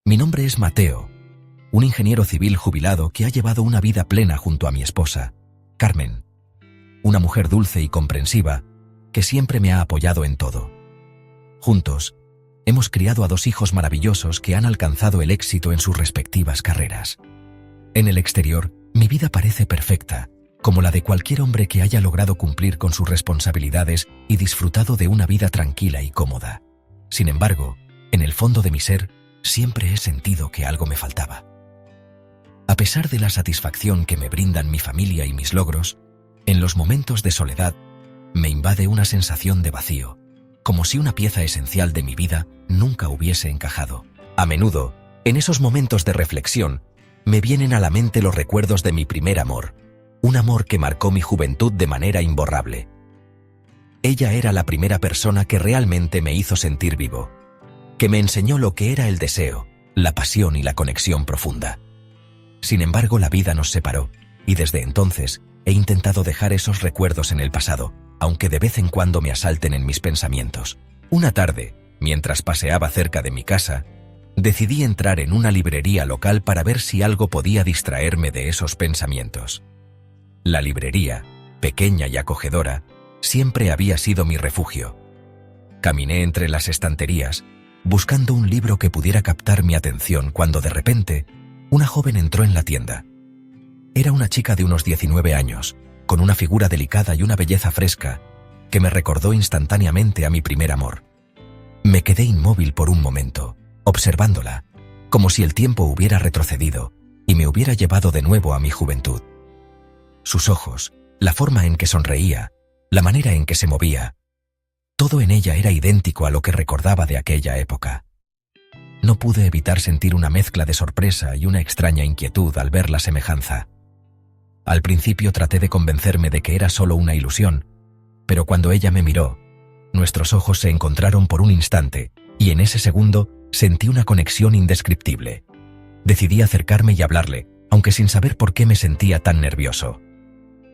Mi nombre es Mateo, un ingeniero civil jubilado que ha llevado una vida plena junto a mi esposa, Carmen, una mujer dulce y comprensiva que siempre me ha apoyado en todo. Juntos, hemos criado a 2 hijos maravillosos que han alcanzado el éxito en sus respectivas carreras. En el exterior, mi vida parece perfecta, como la de cualquier hombre que haya logrado cumplir con sus responsabilidades y disfrutado de una vida tranquila y cómoda. Sin embargo, en el fondo de mi ser, siempre he sentido que algo me faltaba. A pesar de la satisfacción que me brindan mi familia y mis logros, en los momentos de soledad me invade una sensación de vacío, como si una pieza esencial de mi vida nunca hubiese encajado. A menudo, en esos momentos de reflexión, me vienen a la mente los recuerdos de mi primer amor, un amor que marcó mi juventud de manera imborrable. Ella era la primera persona que realmente me hizo sentir vivo, que me enseñó lo que era el deseo, la pasión y la conexión profunda. Sin embargo, la vida nos separó, y desde entonces he intentado dejar esos recuerdos en el pasado, aunque de vez en cuando me asalten en mis pensamientos. Una tarde, mientras paseaba cerca de mi casa, decidí entrar en una librería local para ver si algo podía distraerme de esos pensamientos. La librería, pequeña y acogedora, siempre había sido mi refugio. Caminé entre las estanterías, buscando un libro que pudiera captar mi atención cuando de repente, una joven entró en la tienda. Era una chica de unos 19 años, con una figura delicada y una belleza fresca, que me recordó instantáneamente a mi primer amor. Me quedé inmóvil por un momento, observándola, como si el tiempo hubiera retrocedido y me hubiera llevado de nuevo a mi juventud. Sus ojos, la forma en que sonreía, la manera en que se movía, todo en ella era idéntico a lo que recordaba de aquella época. No pude evitar sentir una mezcla de sorpresa y una extraña inquietud al ver la semejanza. Al principio traté de convencerme de que era solo una ilusión, pero cuando ella me miró, nuestros ojos se encontraron por un instante y en ese segundo sentí una conexión indescriptible. Decidí acercarme y hablarle, aunque sin saber por qué me sentía tan nervioso.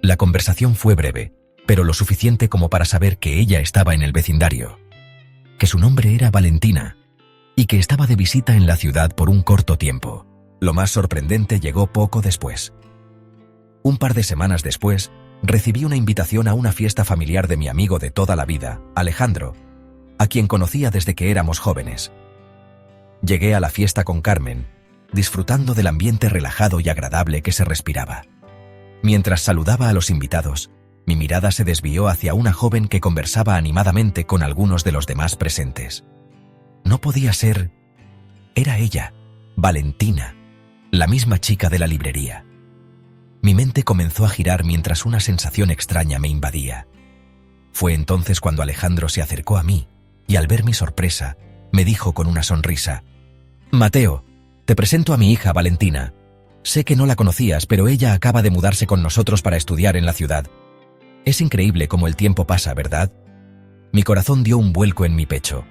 La conversación fue breve, pero lo suficiente como para saber que ella estaba en el vecindario, que su nombre era Valentina y que estaba de visita en la ciudad por un corto tiempo. Lo más sorprendente llegó poco después. Un par de semanas después, recibí una invitación a una fiesta familiar de mi amigo de toda la vida, Alejandro, a quien conocía desde que éramos jóvenes. Llegué a la fiesta con Carmen, disfrutando del ambiente relajado y agradable que se respiraba. Mientras saludaba a los invitados, mi mirada se desvió hacia una joven que conversaba animadamente con algunos de los demás presentes. No podía ser... Era ella, Valentina, la misma chica de la librería. Mi mente comenzó a girar mientras una sensación extraña me invadía. Fue entonces cuando Alejandro se acercó a mí y al ver mi sorpresa, me dijo con una sonrisa: «Mateo, te presento a mi hija Valentina. Sé que no la conocías, pero ella acaba de mudarse con nosotros para estudiar en la ciudad. Es increíble cómo el tiempo pasa, ¿verdad?». Mi corazón dio un vuelco en mi pecho.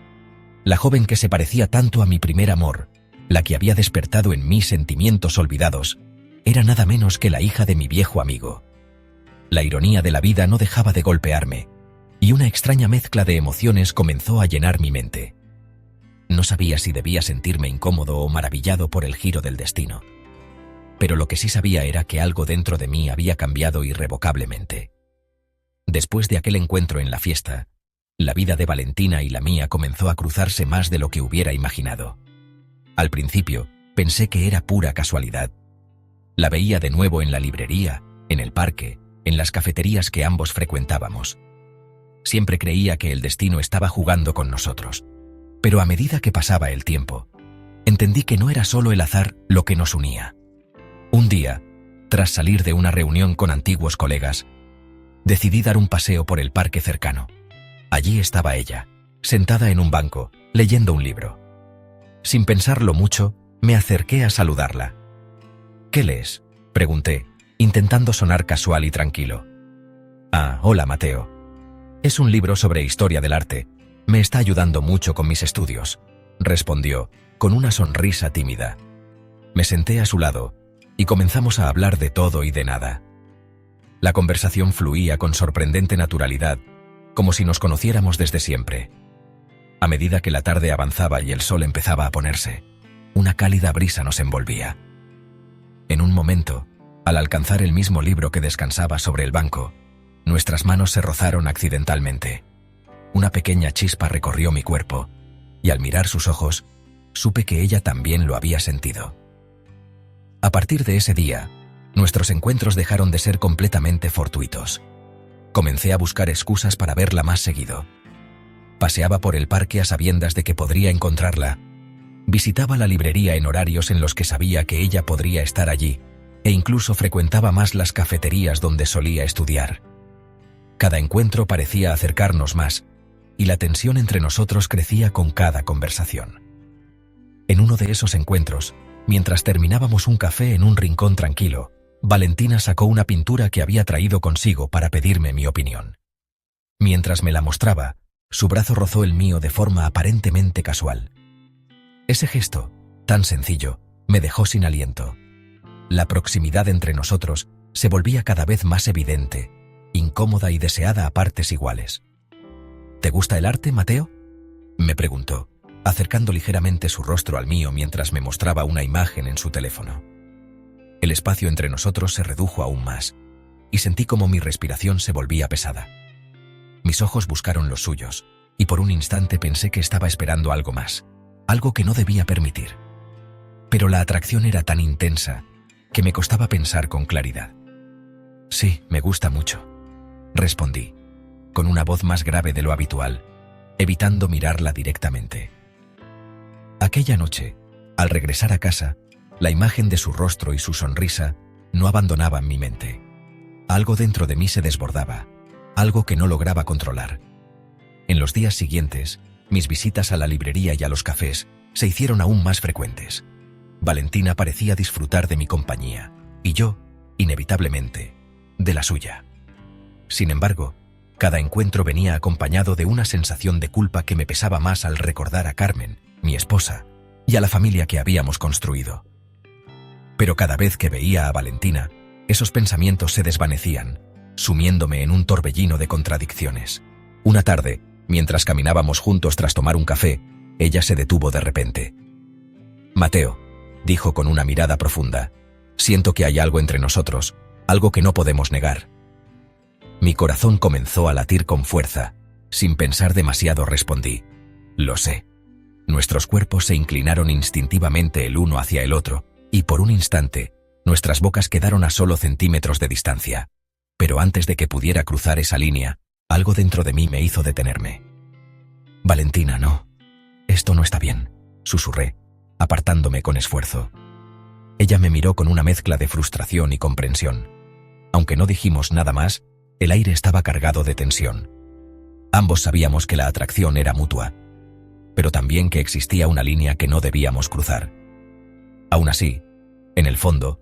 La joven que se parecía tanto a mi primer amor, la que había despertado en mí sentimientos olvidados, era nada menos que la hija de mi viejo amigo. La ironía de la vida no dejaba de golpearme, y una extraña mezcla de emociones comenzó a llenar mi mente. No sabía si debía sentirme incómodo o maravillado por el giro del destino. Pero lo que sí sabía era que algo dentro de mí había cambiado irrevocablemente. Después de aquel encuentro en la fiesta, la vida de Valentina y la mía comenzó a cruzarse más de lo que hubiera imaginado. Al principio, pensé que era pura casualidad. La veía de nuevo en la librería, en el parque, en las cafeterías que ambos frecuentábamos. Siempre creía que el destino estaba jugando con nosotros. Pero a medida que pasaba el tiempo, entendí que no era solo el azar lo que nos unía. Un día, tras salir de una reunión con antiguos colegas, decidí dar un paseo por el parque cercano. Allí estaba ella, sentada en un banco, leyendo un libro. Sin pensarlo mucho, me acerqué a saludarla. «¿Qué lees?», pregunté, intentando sonar casual y tranquilo. «Ah, hola Mateo. Es un libro sobre historia del arte. Me está ayudando mucho con mis estudios», respondió, con una sonrisa tímida. Me senté a su lado y comenzamos a hablar de todo y de nada. La conversación fluía con sorprendente naturalidad, como si nos conociéramos desde siempre. A medida que la tarde avanzaba y el sol empezaba a ponerse, Una cálida brisa nos envolvía. En un momento, al alcanzar el mismo libro que descansaba sobre el banco, nuestras manos se rozaron accidentalmente. Una pequeña chispa recorrió mi cuerpo, y al mirar sus ojos, supe que ella también lo había sentido. A partir de ese día, nuestros encuentros dejaron de ser completamente fortuitos. Comencé a buscar excusas para verla más seguido. Paseaba por el parque a sabiendas de que podría encontrarla. Visitaba la librería en horarios en los que sabía que ella podría estar allí, e incluso frecuentaba más las cafeterías donde solía estudiar. Cada encuentro parecía acercarnos más, y la tensión entre nosotros crecía con cada conversación. En uno de esos encuentros, mientras terminábamos un café en un rincón tranquilo, Valentina sacó una pintura que había traído consigo para pedirme mi opinión. Mientras me la mostraba, su brazo rozó el mío de forma aparentemente casual. Ese gesto, tan sencillo, me dejó sin aliento. La proximidad entre nosotros se volvía cada vez más evidente, incómoda y deseada a partes iguales. ¿Te gusta el arte, Mateo?, me preguntó, acercando ligeramente su rostro al mío mientras me mostraba una imagen en su teléfono. El espacio entre nosotros se redujo aún más, y sentí como mi respiración se volvía pesada. Mis ojos buscaron los suyos, y por un instante pensé que estaba esperando algo más, algo que no debía permitir. Pero la atracción era tan intensa que me costaba pensar con claridad. Sí, me gusta mucho, respondí, con una voz más grave de lo habitual, evitando mirarla directamente. Aquella noche, al regresar a casa, la imagen de su rostro y su sonrisa no abandonaban mi mente. Algo dentro de mí se desbordaba, algo que no lograba controlar. En los días siguientes, mis visitas a la librería y a los cafés se hicieron aún más frecuentes. Valentina parecía disfrutar de mi compañía, y yo, inevitablemente, de la suya. Sin embargo, cada encuentro venía acompañado de una sensación de culpa que me pesaba más al recordar a Carmen, mi esposa, y a la familia que habíamos construido. Pero cada vez que veía a Valentina, esos pensamientos se desvanecían, sumiéndome en un torbellino de contradicciones. Una tarde, mientras caminábamos juntos tras tomar un café, ella se detuvo de repente. «Mateo», dijo con una mirada profunda, «siento que hay algo entre nosotros, algo que no podemos negar». Mi corazón comenzó a latir con fuerza. Sin pensar demasiado respondí, «Lo sé». Nuestros cuerpos se inclinaron instintivamente el uno hacia el otro, y por un instante, nuestras bocas quedaron a solo centímetros de distancia. Pero antes de que pudiera cruzar esa línea, algo dentro de mí me hizo detenerme. «Valentina, no. Esto no está bien», susurré, apartándome con esfuerzo. Ella me miró con una mezcla de frustración y comprensión. Aunque no dijimos nada más, el aire estaba cargado de tensión. Ambos sabíamos que la atracción era mutua, pero también que existía una línea que no debíamos cruzar. Aún así, en el fondo,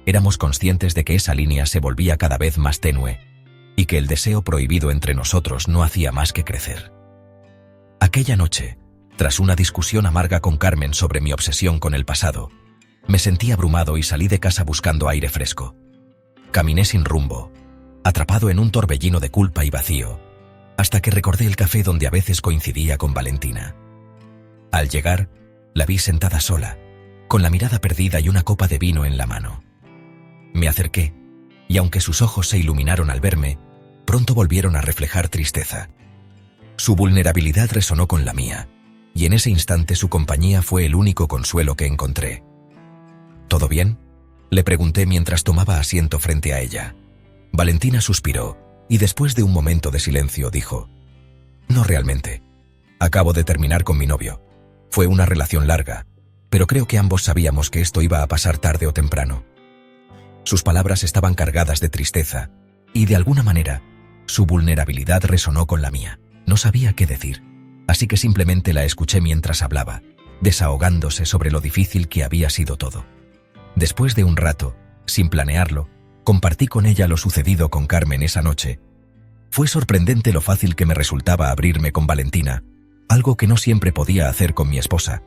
éramos conscientes de que esa línea se volvía cada vez más tenue y que el deseo prohibido entre nosotros no hacía más que crecer. Aquella noche, tras una discusión amarga con Carmen sobre mi obsesión con el pasado, me sentí abrumado y salí de casa buscando aire fresco. Caminé sin rumbo, atrapado en un torbellino de culpa y vacío, hasta que recordé el café donde a veces coincidía con Valentina. Al llegar, la vi sentada sola, con la mirada perdida y una copa de vino en la mano. Me acerqué, y aunque sus ojos se iluminaron al verme, pronto volvieron a reflejar tristeza. Su vulnerabilidad resonó con la mía, y en ese instante su compañía fue el único consuelo que encontré. ¿Todo bien?, le pregunté mientras tomaba asiento frente a ella. Valentina suspiró, y después de un momento de silencio dijo, «No realmente. Acabo de terminar con mi novio. Fue una relación larga, pero creo que ambos sabíamos que esto iba a pasar tarde o temprano». Sus palabras estaban cargadas de tristeza, y de alguna manera, su vulnerabilidad resonó con la mía. No sabía qué decir, así que simplemente la escuché mientras hablaba, desahogándose sobre lo difícil que había sido todo. Después de un rato, sin planearlo, compartí con ella lo sucedido con Carmen esa noche. Fue sorprendente lo fácil que me resultaba abrirme con Valentina, algo que no siempre podía hacer con mi esposa.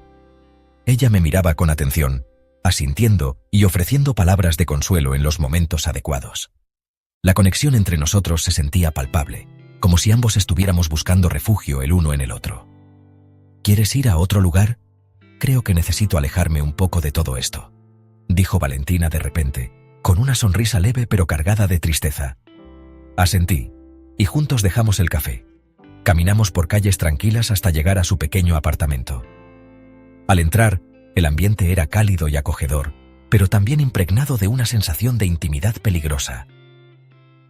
Ella me miraba con atención, asintiendo y ofreciendo palabras de consuelo en los momentos adecuados. La conexión entre nosotros se sentía palpable, como si ambos estuviéramos buscando refugio el uno en el otro. «¿Quieres ir a otro lugar?», Creo que necesito alejarme un poco de todo esto, dijo Valentina de repente, con una sonrisa leve pero cargada de tristeza. Asentí, y juntos dejamos el café. Caminamos por calles tranquilas hasta llegar a su pequeño apartamento. Al entrar, el ambiente era cálido y acogedor, pero también impregnado de una sensación de intimidad peligrosa.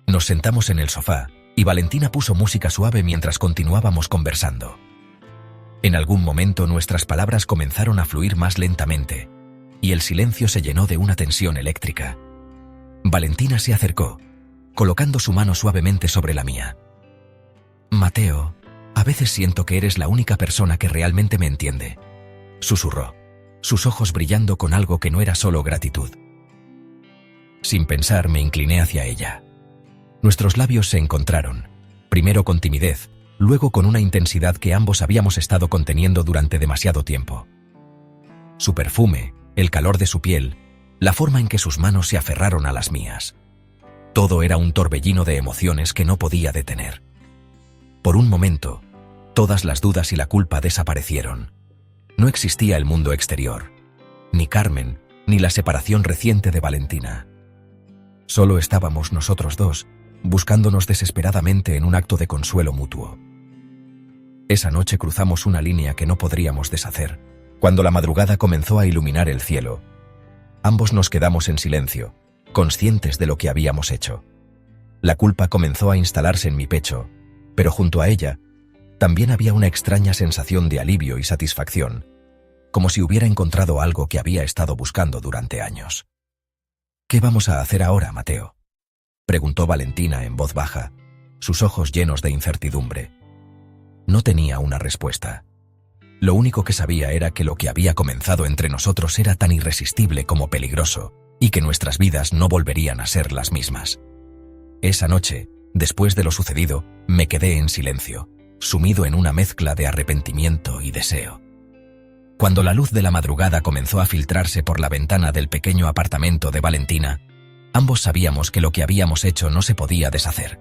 Nos sentamos en el sofá, y Valentina puso música suave mientras continuábamos conversando. En algún momento nuestras palabras comenzaron a fluir más lentamente, y el silencio se llenó de una tensión eléctrica. Valentina se acercó, colocando su mano suavemente sobre la mía. «Mateo, a veces siento que eres la única persona que realmente me entiende», susurró, sus ojos brillando con algo que no era solo gratitud. Sin pensar, me incliné hacia ella. Nuestros labios se encontraron, primero con timidez, luego con una intensidad que ambos habíamos estado conteniendo durante demasiado tiempo. Su perfume, el calor de su piel, la forma en que sus manos se aferraron a las mías. Todo era un torbellino de emociones que no podía detener. Por un momento, todas las dudas y la culpa desaparecieron. No existía el mundo exterior, ni Carmen, ni la separación reciente de Valentina. Solo estábamos nosotros dos, buscándonos desesperadamente en un acto de consuelo mutuo. Esa noche cruzamos una línea que no podríamos deshacer. Cuando la madrugada comenzó a iluminar el cielo, ambos nos quedamos en silencio, conscientes de lo que habíamos hecho. La culpa comenzó a instalarse en mi pecho, pero junto a ella, también había una extraña sensación de alivio y satisfacción, como si hubiera encontrado algo que había estado buscando durante años. «¿Qué vamos a hacer ahora, Mateo?», preguntó Valentina en voz baja, sus ojos llenos de incertidumbre. No tenía una respuesta. Lo único que sabía era que lo que había comenzado entre nosotros era tan irresistible como peligroso, y que nuestras vidas no volverían a ser las mismas. Esa noche, después de lo sucedido, me quedé en silencio, sumido en una mezcla de arrepentimiento y deseo. Cuando la luz de la madrugada comenzó a filtrarse por la ventana del pequeño apartamento de Valentina, ambos sabíamos que lo que habíamos hecho no se podía deshacer.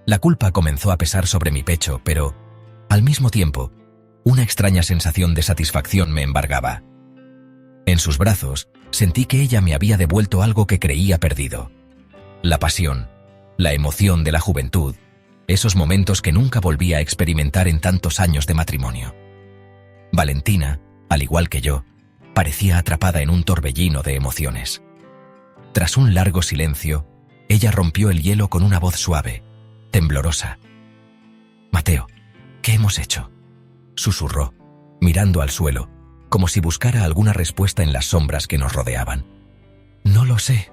La culpa comenzó a pesar sobre mi pecho, pero, al mismo tiempo, una extraña sensación de satisfacción me embargaba. En sus brazos, sentí que ella me había devuelto algo que creía perdido. La pasión, la emoción de la juventud, esos momentos que nunca volví a experimentar en tantos años de matrimonio. Valentina, al igual que yo, parecía atrapada en un torbellino de emociones. Tras un largo silencio, ella rompió el hielo con una voz suave, temblorosa. «Mateo, ¿qué hemos hecho?», susurró, mirando al suelo, como si buscara alguna respuesta en las sombras que nos rodeaban. «No lo sé»,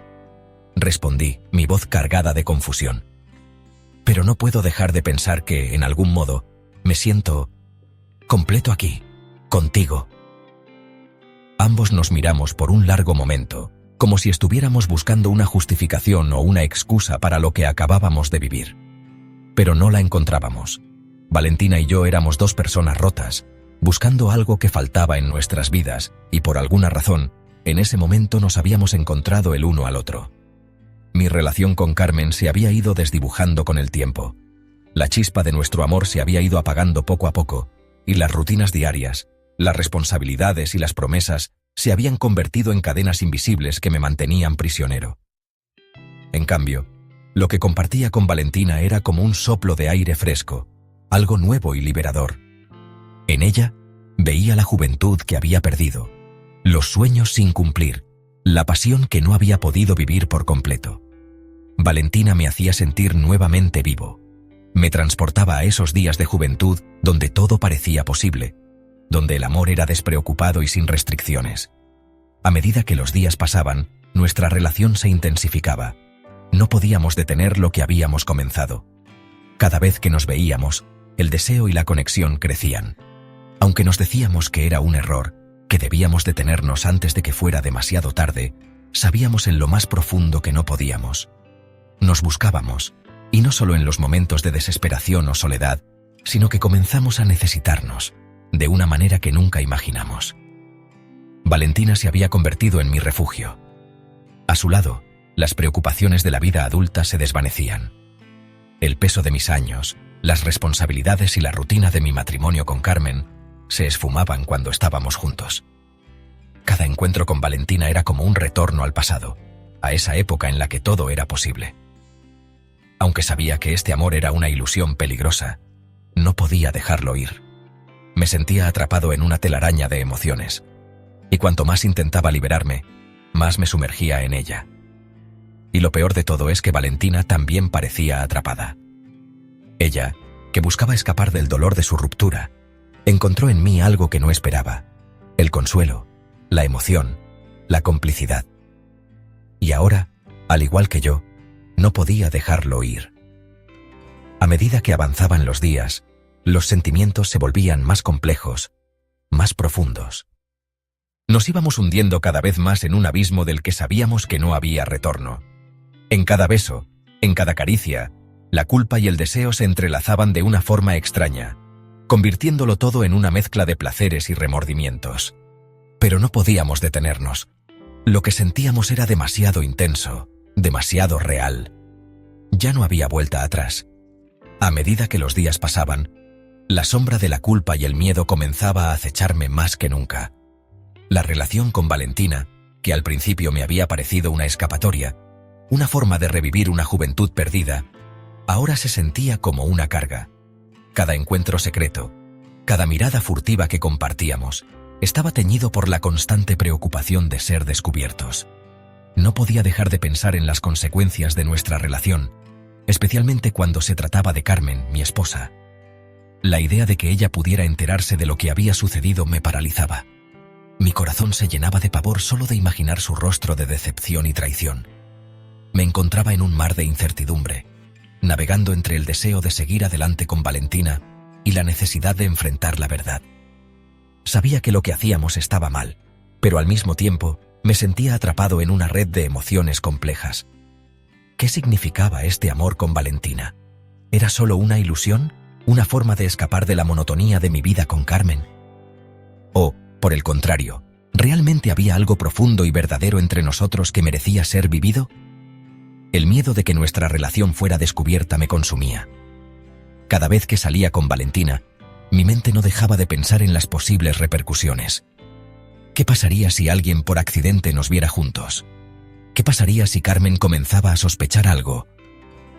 respondí, mi voz cargada de confusión. «Pero no puedo dejar de pensar que, en algún modo, me siento completo aquí, contigo». Ambos nos miramos por un largo momento, como si estuviéramos buscando una justificación o una excusa para lo que acabábamos de vivir. Pero no la encontrábamos. Valentina y yo éramos dos personas rotas, buscando algo que faltaba en nuestras vidas, y por alguna razón, en ese momento nos habíamos encontrado el uno al otro. Mi relación con Carmen se había ido desdibujando con el tiempo. La chispa de nuestro amor se había ido apagando poco a poco, y las rutinas diarias, las responsabilidades y las promesas se habían convertido en cadenas invisibles que me mantenían prisionero. En cambio, lo que compartía con Valentina era como un soplo de aire fresco, algo nuevo y liberador. En ella veía la juventud que había perdido, los sueños sin cumplir, la pasión que no había podido vivir por completo. Valentina me hacía sentir nuevamente vivo. Me transportaba a esos días de juventud donde todo parecía posible, donde el amor era despreocupado y sin restricciones. A medida que los días pasaban, nuestra relación se intensificaba. No podíamos detener lo que habíamos comenzado. Cada vez que nos veíamos, el deseo y la conexión crecían. Aunque nos decíamos que era un error, que debíamos detenernos antes de que fuera demasiado tarde, sabíamos en lo más profundo que no podíamos. Nos buscábamos, y no solo en los momentos de desesperación o soledad, sino que comenzamos a necesitarnos, de una manera que nunca imaginamos. Valentina se había convertido en mi refugio. A su lado, las preocupaciones de la vida adulta se desvanecían. El peso de mis años, las responsabilidades y la rutina de mi matrimonio con Carmen se esfumaban cuando estábamos juntos. Cada encuentro con Valentina era como un retorno al pasado, a esa época en la que todo era posible. Aunque sabía que este amor era una ilusión peligrosa, no podía dejarlo ir. Me sentía atrapado en una telaraña de emociones, y cuanto más intentaba liberarme, más me sumergía en ella. Y lo peor de todo es que Valentina también parecía atrapada. Ella, que buscaba escapar del dolor de su ruptura, encontró en mí algo que no esperaba: el consuelo, la emoción, la complicidad. Y ahora, al igual que yo, no podía dejarlo ir. A medida que avanzaban los días, los sentimientos se volvían más complejos, más profundos. Nos íbamos hundiendo cada vez más en un abismo del que sabíamos que no había retorno. En cada beso, en cada caricia, la culpa y el deseo se entrelazaban de una forma extraña, convirtiéndolo todo en una mezcla de placeres y remordimientos. Pero no podíamos detenernos. Lo que sentíamos era demasiado intenso, demasiado real. Ya no había vuelta atrás. A medida que los días pasaban, la sombra de la culpa y el miedo comenzaba a acecharme más que nunca. La relación con Valentina, que al principio me había parecido una escapatoria, una forma de revivir una juventud perdida, ahora se sentía como una carga. Cada encuentro secreto, cada mirada furtiva que compartíamos, estaba teñido por la constante preocupación de ser descubiertos. No podía dejar de pensar en las consecuencias de nuestra relación, especialmente cuando se trataba de Carmen, mi esposa. La idea de que ella pudiera enterarse de lo que había sucedido me paralizaba. Mi corazón se llenaba de pavor solo de imaginar su rostro de decepción y traición. Me encontraba en un mar de incertidumbre, navegando entre el deseo de seguir adelante con Valentina y la necesidad de enfrentar la verdad. Sabía que lo que hacíamos estaba mal, pero al mismo tiempo me sentía atrapado en una red de emociones complejas. ¿Qué significaba este amor con Valentina? ¿Era solo una ilusión? ¿Una forma de escapar de la monotonía de mi vida con Carmen? ¿O, por el contrario, realmente había algo profundo y verdadero entre nosotros que merecía ser vivido? El miedo de que nuestra relación fuera descubierta me consumía. Cada vez que salía con Valentina, mi mente no dejaba de pensar en las posibles repercusiones. ¿Qué pasaría si alguien por accidente nos viera juntos? ¿Qué pasaría si Carmen comenzaba a sospechar algo?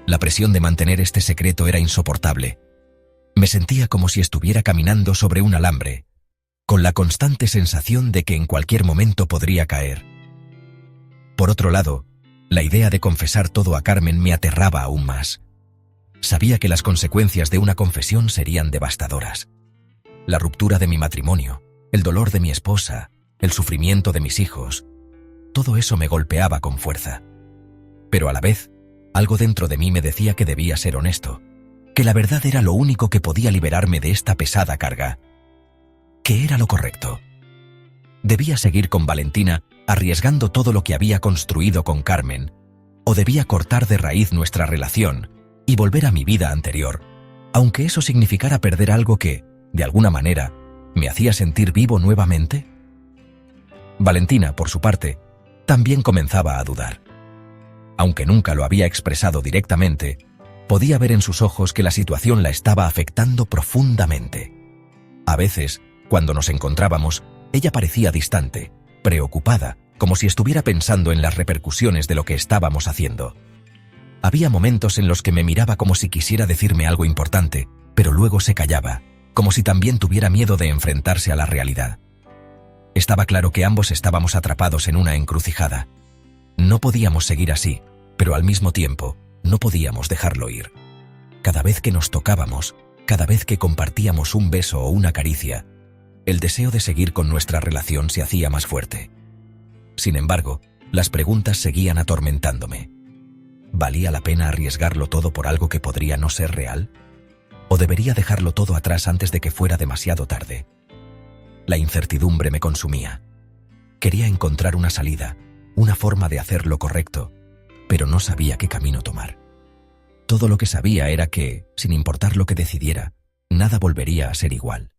La presión de mantener este secreto era insoportable. Me sentía como si estuviera caminando sobre un alambre, con la constante sensación de que en cualquier momento podría caer. Por otro lado, la idea de confesar todo a Carmen me aterraba aún más. Sabía que las consecuencias de una confesión serían devastadoras. La ruptura de mi matrimonio, el dolor de mi esposa, el sufrimiento de mis hijos, todo eso me golpeaba con fuerza. Pero a la vez, algo dentro de mí me decía que debía ser honesto, que la verdad era lo único que podía liberarme de esta pesada carga. ¿Qué era lo correcto? ¿Debía seguir con Valentina, arriesgando todo lo que había construido con Carmen? ¿O debía cortar de raíz nuestra relación y volver a mi vida anterior, aunque eso significara perder algo que, de alguna manera, me hacía sentir vivo nuevamente? Valentina, por su parte, también comenzaba a dudar. Aunque nunca lo había expresado directamente, podía ver en sus ojos que la situación la estaba afectando profundamente. A veces, cuando nos encontrábamos, ella parecía distante, preocupada, como si estuviera pensando en las repercusiones de lo que estábamos haciendo. Había momentos en los que me miraba como si quisiera decirme algo importante, pero luego se callaba, como si también tuviera miedo de enfrentarse a la realidad. Estaba claro que ambos estábamos atrapados en una encrucijada. No podíamos seguir así, pero al mismo tiempo, no podíamos dejarlo ir. Cada vez que nos tocábamos, cada vez que compartíamos un beso o una caricia, el deseo de seguir con nuestra relación se hacía más fuerte. Sin embargo, las preguntas seguían atormentándome. ¿Valía la pena arriesgarlo todo por algo que podría no ser real? ¿O debería dejarlo todo atrás antes de que fuera demasiado tarde? La incertidumbre me consumía. Quería encontrar una salida, una forma de hacer lo correcto, pero no sabía qué camino tomar. Todo lo que sabía era que, sin importar lo que decidiera, nada volvería a ser igual.